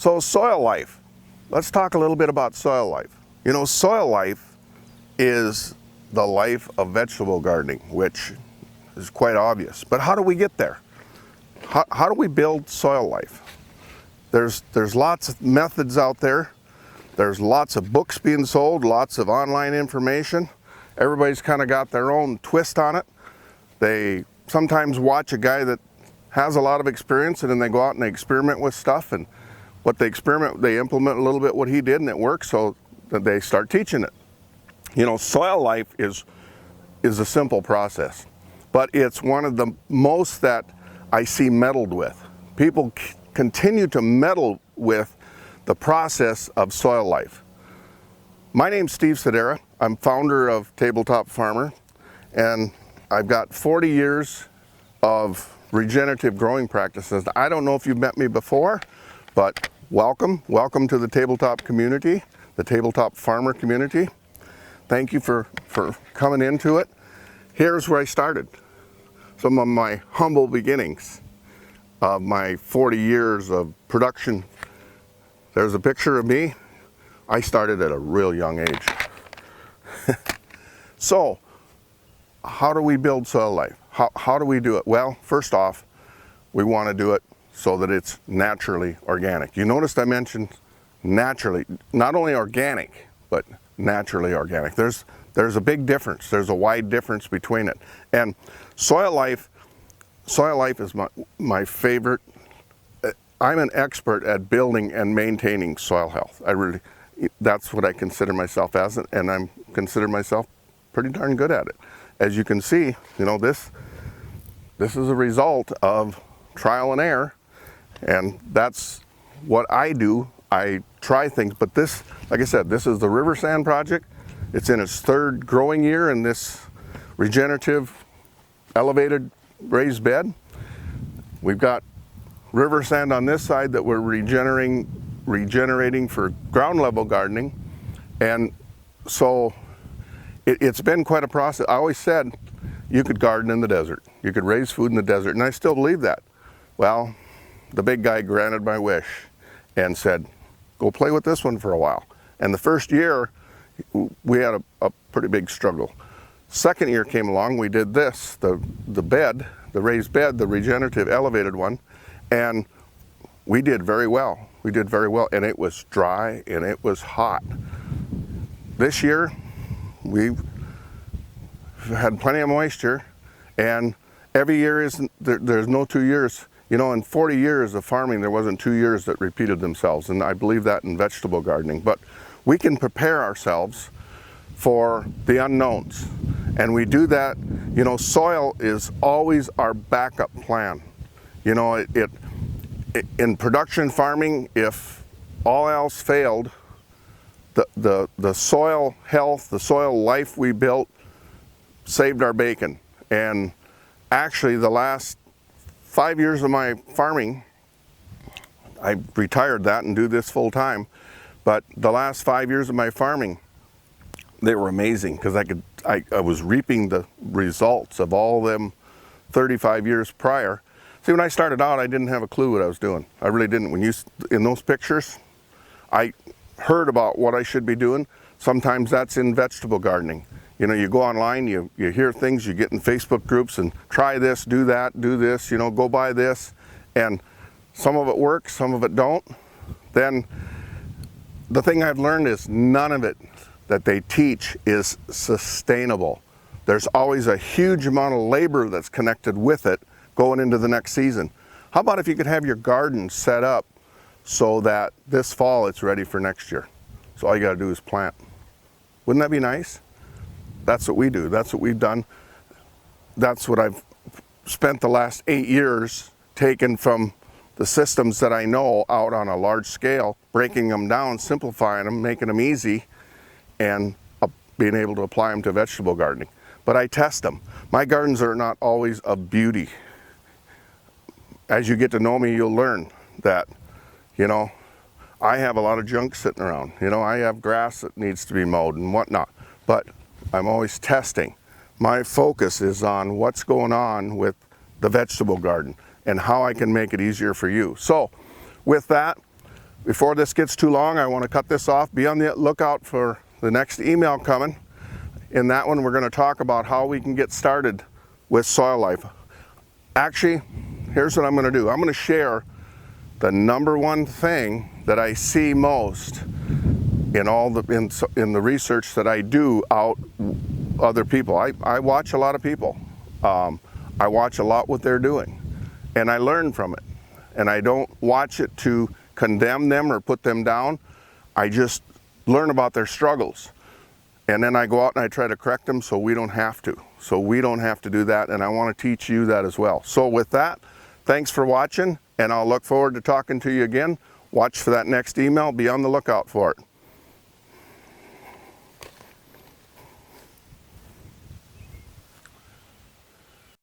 So soil life. Let's talk a little bit about soil life. You know, soil life is the life of vegetable gardening, which is quite obvious. But how do we get there? How do we build soil life? There's lots of methods out there. There's lots of books being sold, lots of online information. Everybody's kind of got their own twist on it. They sometimes watch a guy that has a lot of experience and then they go out and they experiment with stuff, and what they experiment, they implement a little bit what he did and it works, so that they start teaching it. You know, soil life is a simple process, but it's one of the most that I see meddled with. People continue to meddle with the process of soil life. My name's Steve Sedera. I'm founder of Tabletop Farmer, and I've got 40 years of regenerative growing practices. I don't know if you've met me before, but welcome to the tabletop community, the tabletop farmer community. Thank you for coming into it. Here's where I started. Some of my humble beginnings of my 40 years of production. There's a picture of me. I started at a real young age. So, how do we build soil life? How do we do it? Well, first off, we want to do it so that it's naturally organic. You noticed I mentioned naturally, not only organic, but naturally organic. There's a big difference. There's a wide difference between it. And soil life is my favorite. I'm an expert at building and maintaining soil health. That's what I consider myself as, and I consider myself pretty darn good at it. As you can see, you know, this is a result of trial and error, and that's what I do. I try things, but this, like I said, this is the River Sand project. It's in its third growing year in this regenerative, elevated raised bed. We've got river sand on this side that we're regenerating for ground level gardening, and so it's been quite a process. I always said you could garden in the desert, you could raise food in the desert, and I still believe that. Well, the big guy granted my wish and said, go play with this one for a while. And the first year we had a pretty big struggle. Second year came along, we did this, the bed, the raised bed, the regenerative elevated one, and we did very well. We did very well, and it was dry and it was hot. This year, we've had plenty of moisture, and every year there's no 2 years. You know, in 40 years of farming, there wasn't 2 years that repeated themselves, and I believe that in vegetable gardening. But we can prepare ourselves for the unknowns, and we do that. You know, soil is always our backup plan. You know, in production farming, if all else failed, the soil health, the soil life we built saved our bacon. And actually the last 5 years of my farming, I retired that and do this full time, but the last 5 years of my farming, they were amazing because I was reaping the results of all them 35 years prior. See, when I started out, I didn't have a clue what I was doing. I really didn't. In those pictures, I heard about what I should be doing. Sometimes that's in vegetable gardening. You know, you go online, you hear things, you get in Facebook groups and try this, do that, do this, you know, go buy this. And some of it works, some of it don't. Then the thing I've learned is none of it that they teach is sustainable. There's always a huge amount of labor that's connected with it going into the next season. How about if you could have your garden set up so that this fall it's ready for next year? So all you gotta do is plant. Wouldn't that be nice? That's what we do. That's what we've done. That's what I've spent the last 8 years taking from the systems that I know out on a large scale, breaking them down, simplifying them, making them easy, and being able to apply them to vegetable gardening. But I test them. My gardens are not always of beauty. As you get to know me, you'll learn that, you know, I have a lot of junk sitting around. You know, I have grass that needs to be mowed and whatnot, but I'm always testing. My focus is on what's going on with the vegetable garden and how I can make it easier for you. So with that, Before this gets too long, I want to cut this off. Be on the lookout for the next email coming. In that one, we're going to talk about how we can get started with soil life. Actually, here's what I'm going to do. I'm going to share the number one thing that I see most in all in the research that I do out other people. I watch a lot of people. I watch a lot what they're doing, and I learn from it. And I don't watch it to condemn them or put them down. I just learn about their struggles. And then I go out and I try to correct them so we don't have to. So we don't have to do that, and I want to teach you that as well. So with that, thanks for watching, and I'll look forward to talking to you again. Watch for that next email. Be on the lookout for it.